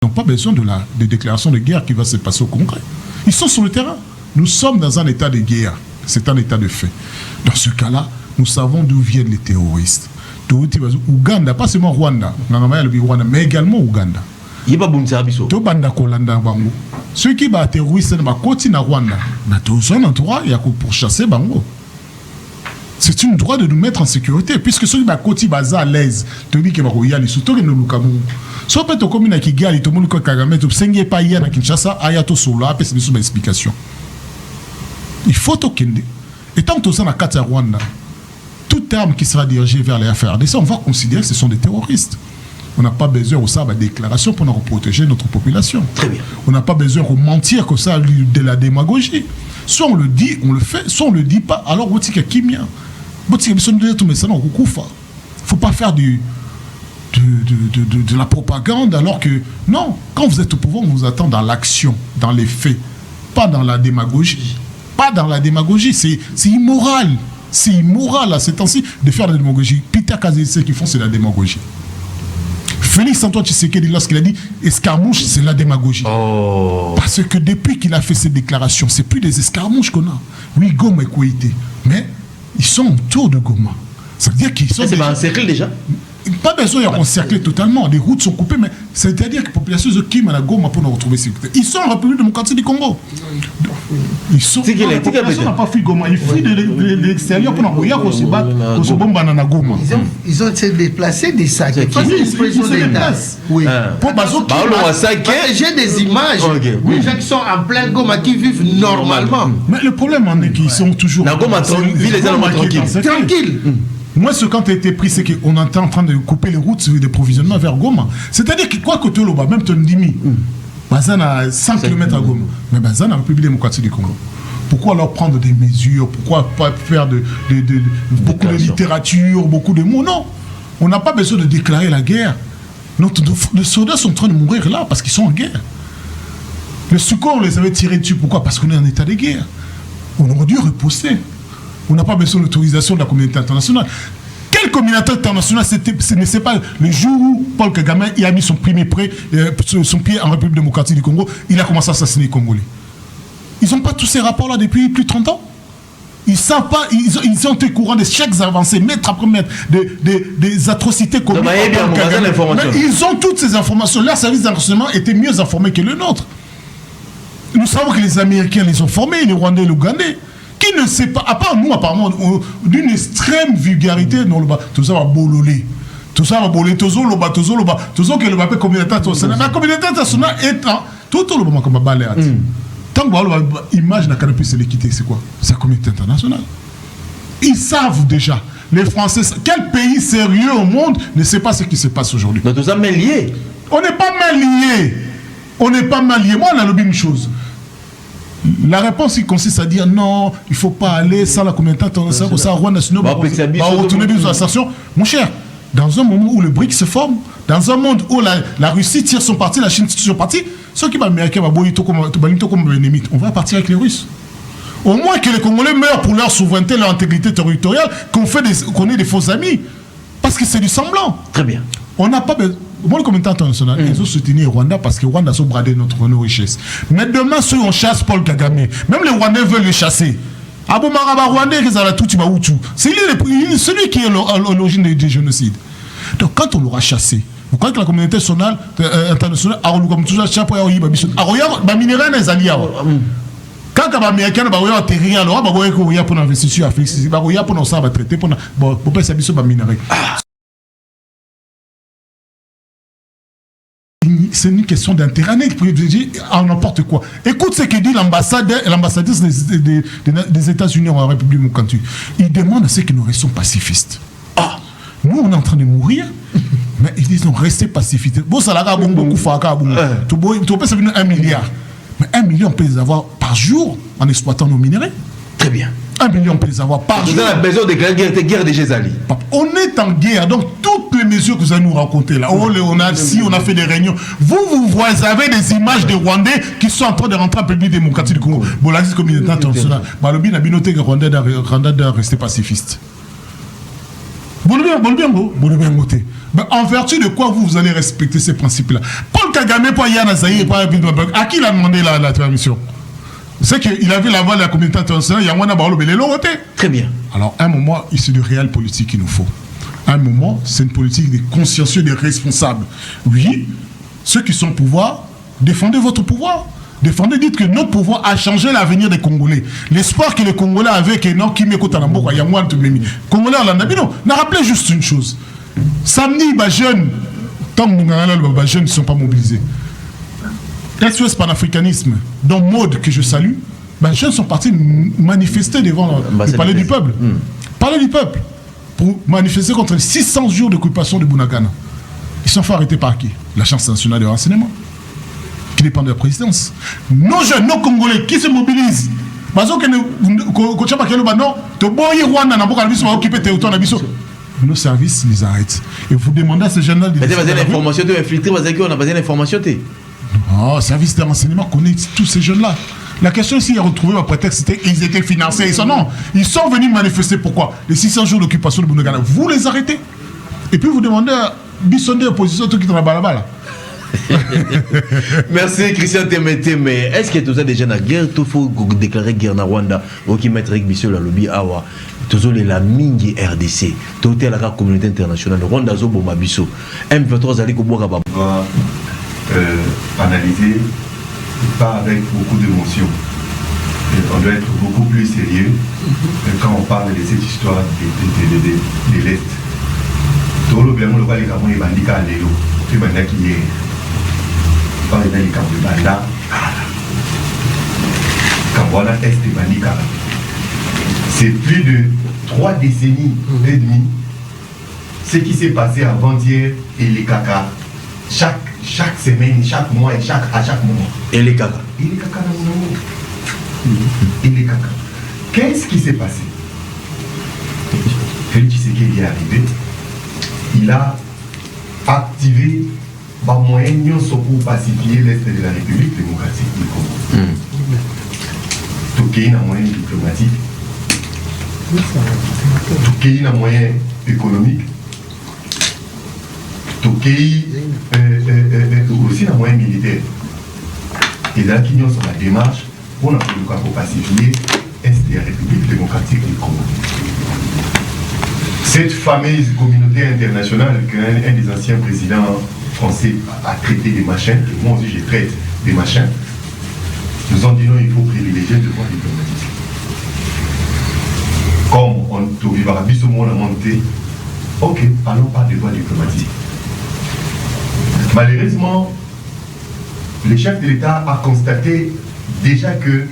Ils n'ont pas besoin de déclaration de guerre qui va se passer au Congrès. Ils sont sur le terrain. Nous sommes dans un état de guerre. C'est un état de fait. Dans ce cas-là, nous savons d'où viennent les terroristes. Ouganda, pas seulement Rwanda, mais également Ouganda. Il n'y a pas de service. Ceux qui sont terroristes, ils sont Rwanda. Il y a pour chasser Bango. C'est une droit de nous mettre en sécurité, puisque ceux qui sont à l'aise, ils sont surtout que nous sommes. Si on peut te communiquer qui gagne, tout le monde qui Kagame, tout le monde pas hier à Kinshasa, ayato sola, c'est une explication. Il faut toquer. Et tant que tout ça dans le Rwanda, tout terme qui sera dirigé vers les FARDC, on va considérer que ce sont des terroristes. On n'a pas besoin de ça, de déclaration pour nous protéger notre population. Très bien. On n'a pas besoin de mentir que ça de la démagogie. Soit on le dit, on le fait, soit on ne le dit pas. Alors, il y a qui mien. Il ne faut pas faire de la propagande alors que... Non, quand vous êtes au pouvoir, on vous attend dans l'action, dans les faits, pas dans la démagogie. Pas dans la démagogie, c'est immoral. C'est immoral à ces temps-ci de faire de la démagogie. Peter Kazé, qui font, c'est la démagogie. Félix Antoine Tshisekedi, lorsqu'il a dit escarmouche, c'est la démagogie. Oh. Parce que depuis qu'il a fait ces déclarations, c'est plus des escarmouches qu'on a. Oui, Goma et Kouété. Mais ils sont autour de Goma. Ça veut dire qu'ils sont. C'est encerclé déjà. Pas besoin d'encercler totalement. Les routes sont coupées, mais c'est-à-dire que la population de Kim à Goma pour nous retrouver sécurité. Ils sont en République démocratique du Congo. Ils sont. La population n'a pas fui Goma. Ils fuient de l'extérieur pour nous regarder qu'on se bat, qu'on se bombe à Goma. Ils ont se déplacé des sacs. Ils se déplacent. Oui. Pour j'ai des images. Les gens qui sont en plein Goma qui vivent normalement. Mais le problème en est qu'ils sont toujours. Goma, tranquille. Moi, ce quand tu as été pris, c'est qu'on est en train de couper les routes de provisionnement vers Goma. C'est-à-dire que quoi que tu aies même Tondimi, Bazan a 100 km à Goma, mais Bazan a la République démocratique du Congo. Pourquoi alors prendre des mesures? Pourquoi pas faire beaucoup de littérature, beaucoup de mots? Non, on n'a pas besoin de déclarer la guerre. Les soldats sont en train de mourir là parce qu'ils sont en guerre. Le secours, on les avait tirés dessus. Pourquoi? Parce qu'on est en état de guerre. On aurait dû riposter. On n'a pas besoin de l'autorisation de la communauté internationale. Quelle communauté internationale? Ce n'est pas le jour où Paul Kagame a mis son pied en République démocratique du Congo, il a commencé à assassiner les Congolais. Ils n'ont pas tous ces rapports-là depuis plus de 30 ans. Ils savent pas, ils ont été courants de chaque avancée, mètre après mètre, des atrocités commises par Paul Kagame. Mais ils ont toutes ces informations. Leur service d'enregistrement était mieux informé que le nôtre. Nous savons que les Américains les ont formés, les Rwandais et les Ougandais. Qui ne sait pas, à part nous apparemment, d'une extrême vulgarité, non, tout ça va bololé. Tout ça va bololé, tout ça que le bapé communauté internationale. La communauté internationale est en... Tout le monde comme balai. Tant que l'image n'a qu'à ne plus l'équité, c'est quoi? C'est la communauté internationale. Ils savent déjà. Les Français, quel pays sérieux au monde ne sait pas ce qui se passe aujourd'hui? Mais tout ça est lié. On n'est pas mal liés. On n'est pas mal liés. Moi, on a lobby une chose. La réponse qui consiste à dire non, il ne faut pas aller sans la communauté internationale, ça Rwanda, sinon on va retourner sur la station. Mon cher, dans un moment où le BRICS se forme, dans un monde où la Russie tire son parti, la Chine tire son parti, ceux qui vont américains, on va partir avec les Russes. Au moins que les Congolais meurent pour leur souveraineté, leur intégrité territoriale, qu'on ait des faux amis. Parce que c'est du semblant. Très bien. On n'a pas besoin. Moi, le comité international, ils ont soutenu Rwanda parce que Rwanda a bradé nos richesses. Mais demain, ceux on chasse Paul Kagame, même les Rwandais veulent les chasser. Abou Maraba Rwandais, c'est celui qui est à l'origine des génocides. Donc, quand on l'aura chassé, vous croyez que la communauté internationale a comme toujours chapeau à Oyiba Bishon. A minerai les alliés. Quand les Américains ont terré, alors, ils ont pour l'investissement à Félix, ils ont pour nous traiter, pour pas s'habiller sur minerai. C'est une question d'intérêt en n'importe quoi. Écoute ce que dit l'ambassadrice des États-Unis en République démocratique. Il demande à ce que nous restions pacifistes. Ah, nous on est en train de mourir, mais ils disent non, restez pacifistes. Bon, ça l'a beaucoup fait. Tu peux savoir 1 milliard. Mais 1 million, on peut les avoir par jour en exploitant nos minerais. Très bien. 1 million, on peut les avoir par jour. Vous avez besoin de guerre de Gézali. On est en guerre, donc toutes les mesures que vous allez nous raconter là, on a fait des réunions. Vous avez des images des Rwandais qui sont en train de rentrer en République démocratique du Congo. Bon, la communauté internationale, le Rwanda doit rester pacifiste. En vertu de quoi vous allez respecter ces principes-là? Paul Kagame, pas Yana Zaïe, pas à qui il a demandé la transmission? C'est qu'il avait la voix de la communauté internationale, il y a Wana Barolo Belelo. Très bien. Alors, à un moment, c'est du réel politique qu'il nous faut. À un moment, c'est une politique des consciencieux, des responsables. Oui, ceux qui sont au pouvoir, défendez votre pouvoir. Défendez, dites que notre pouvoir a changé l'avenir des Congolais. L'espoir que les Congolais avaient, que non, qui m'écoute à l'ambour, il y a moins de Congolais en Landabino. N'a rappelé juste une chose. Samedi, les jeunes, tant que les jeunes ne sont pas mobilisés. SOS panafricanisme, dans mode que je salue, les jeunes sont partis manifester devant le palais du peuple. Palais du peuple. Pour manifester contre les 600 jours d'occupation de Bunagana. Ils sont fait arrêter par qui? L'Agence nationale de renseignement, qui dépend de la présidence. Nos jeunes, nos Congolais, qui se mobilisent. Nos services les arrêtent. Et vous demandez à ces jeunes-là... Mais vous avez l'information, vous avez infiltré, vous avez l'information. Non, le service de renseignement connaît tous ces jeunes-là. La question ici, ils ont retrouvé un prétexte, c'était ils étaient financés. Ils sont venus manifester. Pourquoi? Les 600 jours d'occupation de Bunagana, vous les arrêtez. Et puis vous demandez à Bissondé, opposition, tout qui est dans la balabala. Merci Christian Temete, mais est-ce que tout ça déjà la guerre, il faut déclarer guerre na Rwanda, ou qui mettre avec Bissot la lobby awa, tout ça la mingi RDC, tout est la communauté internationale, Rwanda zo bomba Bissot, M23 ali ko boka ba. Analyser pas avec beaucoup d'émotion. On doit être beaucoup plus sérieux quand on parle de cette histoire de l'Est. Tout le bien le voit les camons et bandits à l'élo, tu m'as dit qu'il y a pas les camps de Banda, Kambouana Est et bandits. C'est plus de 3 décennies et demie ce qui s'est passé avant-hier et les caca. Chaque semaine, chaque mois et à chaque moment. Et les caca. Et les caca dans mon amour. Et les caca. Qu'est-ce qui s'est passé? Félix Tshisekedi est arrivé. Il a activé les moyens pour pacifier l'Est de la République démocratique du Congo. Tout pays n'a moyen diplomatique. Tout pays n'a moyen économique. Tout pays aussi un moyen militaire. Et là, qui sont sur la démarche pour pacifier l'Est de la République démocratique du Congo. Cette fameuse communauté internationale qu'un des anciens présidents français a traité des machins, et moi aussi je traite des machins, nous ont dit non, il faut privilégier le droit diplomatique. Comme on vivra bis au monde a monté, ok, allons par des voies diplomatiques. Malheureusement, le chef de l'État a constaté déjà que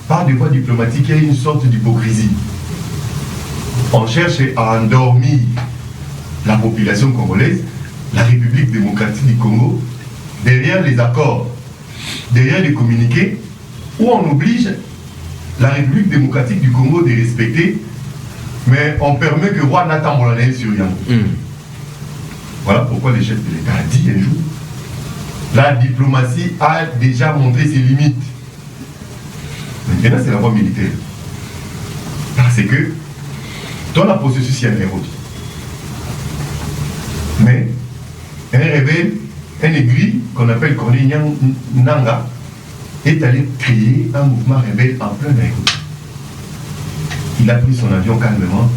par des voies diplomatiques, il y a une sorte d'hypocrisie. On cherche à endormir la population congolaise, la République démocratique du Congo, derrière les accords, derrière les communiqués, où on oblige la République démocratique du Congo de respecter, mais on permet que Roi Nathan Moulané sur Yango. Voilà pourquoi le chef de l'État a dit un jour, la diplomatie a déjà montré ses limites. Maintenant, c'est la voie militaire. Parce que dans la processus, il y a un héros. Mais un rebelle, un aigri qu'on appelle Corneille Nanga, est allé créer un mouvement rebelle en plein Nairobi. Il a pris son avion calmement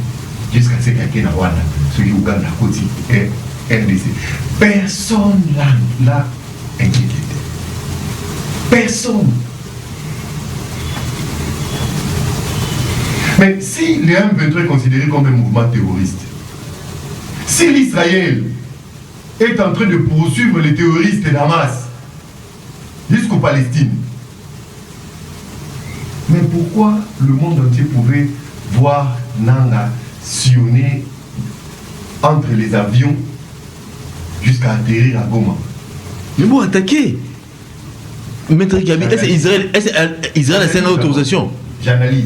jusqu'à ce qu'il y ait un Rwanda, ce qui est Ouganda, Koti et RDC. Personne l'a inquiété. Personne. Mais si le M23 est considéré comme un mouvement terroriste, si l'Israël est en train de poursuivre les terroristes de Hamas jusqu'aux Palestine, mais pourquoi le monde entier pouvait voir Nanga sillonner entre les avions jusqu'à atterrir à Goma? Mais bon, attaquer. Maître Gabi, Israël a fait une autorisation. J'analyse.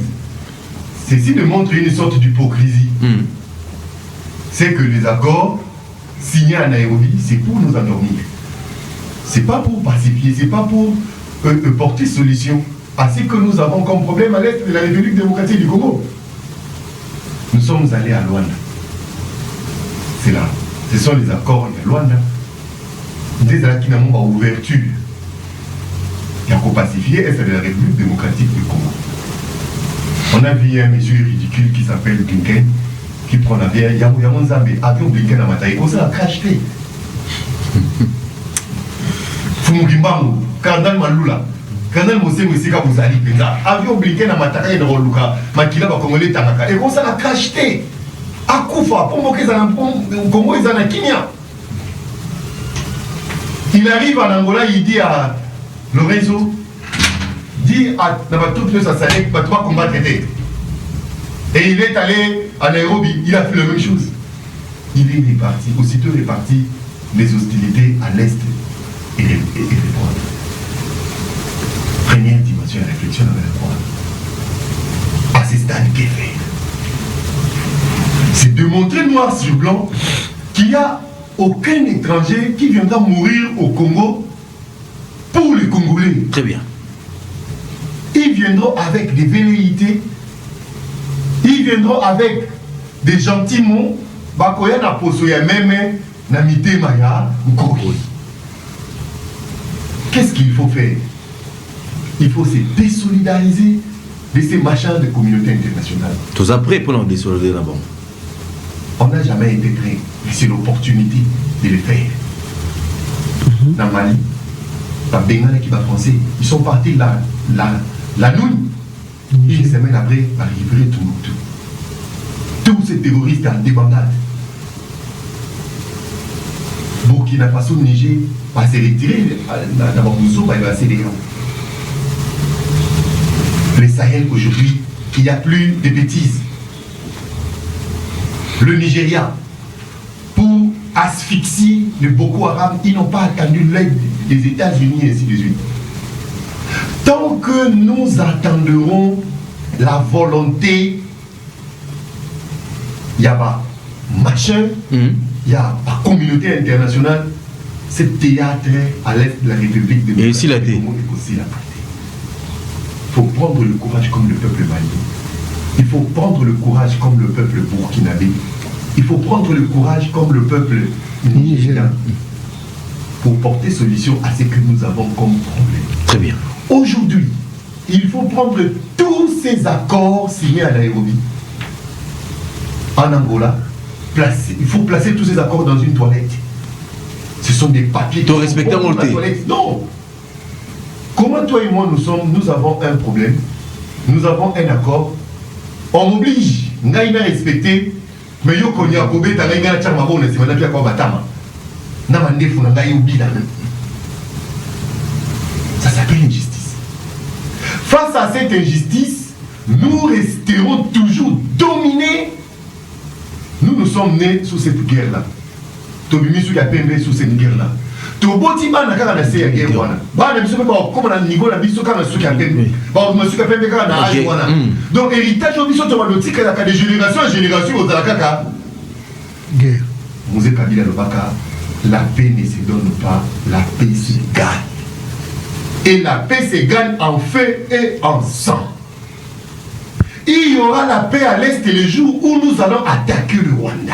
Ceci démontre une sorte d'hypocrisie. C'est que les accords signés à Nairobi, c'est pour nous endormir. C'est pas pour pacifier, c'est pas pour porter solution à ce que nous avons comme problème à l'est de la République démocratique du Congo. Nous sommes allés à Luanda. c'est là. Ce sont les accords de Luanda. Dès là qui n'ont pas ouverture. Il y a qu'au pacifier est de la République démocratique du Congo. On a vu une mesure ridicule qui s'appelle Blinken, qui prend l'avion, il y a mon Zambé, avion Blinken à Mataï, on s'est craché. Fumugimbangu, Kandal Malula, Kandal Mosé Moussika Bouzali, avion Blinken à Mataï de Roluka, Makila Bakongolé Tanaka, et on s'est craché. À Koufa, pour moquer au Congo, ils en ont Kenya. Il arrive en Angola, il dit à Lorenzo, dit à Nabatou que ça s'allait, pas toi combattre. Et il est allé à Nairobi, il a fait la même chose. Il est réparti, aussitôt réparti les hostilités à l'Est et répondre. Première dimension de réflexion à répondre. À ce stade, qu'est fait? C'est de montrer noir sur blanc qu'il n'y a aucun étranger qui viendra mourir au Congo pour les Congolais. Très bien. Ils viendront avec des velléités, ils viendront avec des gentils mots, bakoya na poso ya meme na mitema ya Nkoki. Qu'est-ce qu'il faut faire? Il faut se désolidariser de ces machins de communauté internationale. Tous après pour nous désolidariser là-bas. On n'a jamais été prêt, mais c'est l'opportunité de le faire. Dans Mali, dans Bengale qui va français, ils sont partis la nuit. Une semaine après, à récupérer tout. Tous ces terroristes en débandade. Burkina Faso, Niger, va se retirer dans Bamousso, va passer des gens. Le Sahel aujourd'hui, il n'y a plus de bêtises. Le Nigeria, pour asphyxier le Boko Haram, ils n'ont pas attendu l'aide des États-Unis et ainsi de suite. Tant que nous attendrons la volonté, il y a pas machin, il y a pas communauté internationale, ce théâtre à l'est de la République de et la Il faut prendre le courage comme le peuple malien. Il faut prendre le courage comme le peuple burkinabé. Il faut prendre le courage comme le peuple nigérien pour porter solution à ce que nous avons comme problème. Très bien. Aujourd'hui, il faut prendre tous ces accords signés à Nairobi, en Angola, il faut placer tous ces accords dans une toilette. Ce sont des papiers. Tu respectes mon toilette. Non. Comment toi et moi nous avons un problème, nous avons un accord, on m'oblige, n'a respecté, mais yo konya kobe ta nga na chama bona sima na pia kwa batama. Na mandefu na ngai ubila. Ça s'appelle injustice. Face à cette injustice, nous resterons toujours dominés. Nous sommes nés sous cette guerre-là. Tobimi sous la PMB sous cette guerre-là. Toboti bana kaka na se ya guerre wana. Bana biso pe ba comme na niveau na biso kaka sous la PMB. Ba biso ka PMB kaka na âge wana. Donc héritage biso to ba lotika la de génération en génération aux kaka guerre. Mose Kabila Lobaka, la paix ne se donne pas, la paix se gagne. Et la paix se gagne en feu et en sang. Il y aura la paix à l'est le jour où nous allons attaquer le Rwanda.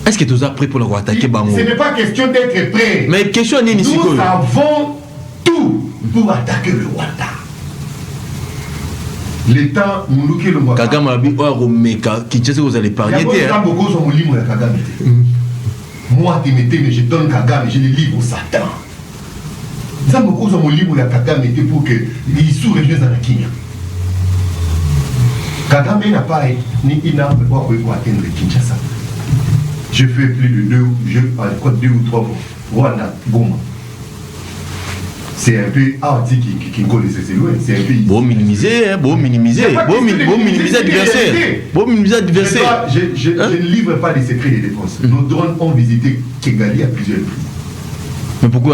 Est-ce que tu es prêt pour le attaquer Bango? Ce n'est pas question d'être prêt. Mais question n'est ici. Nous avons tout pour attaquer le Rwanda. L'État, nous le Rwanda. Kagame a dit, qui que vous allez parler. Il y a beaucoup de livres de Kagame. Moi, mais je donne Kagame, je les livre au Satan. Il y a beaucoup de livres de Kagame pour que les sous-régions dans la Kenya. Kagame n'a pas ni une arme pour atteindre Kinshasa. Je fais plus de 2 ou 3 Rwanda, Goma. C'est un peu arti qui connaît c'est loin. C'est un peu. Bon minimiser l'adversaire. Bon minimiser l'adversaire. Je ne livre pas les secrets de défense. Nos drones ont visité Kigali à plusieurs reprises. Mais pourquoi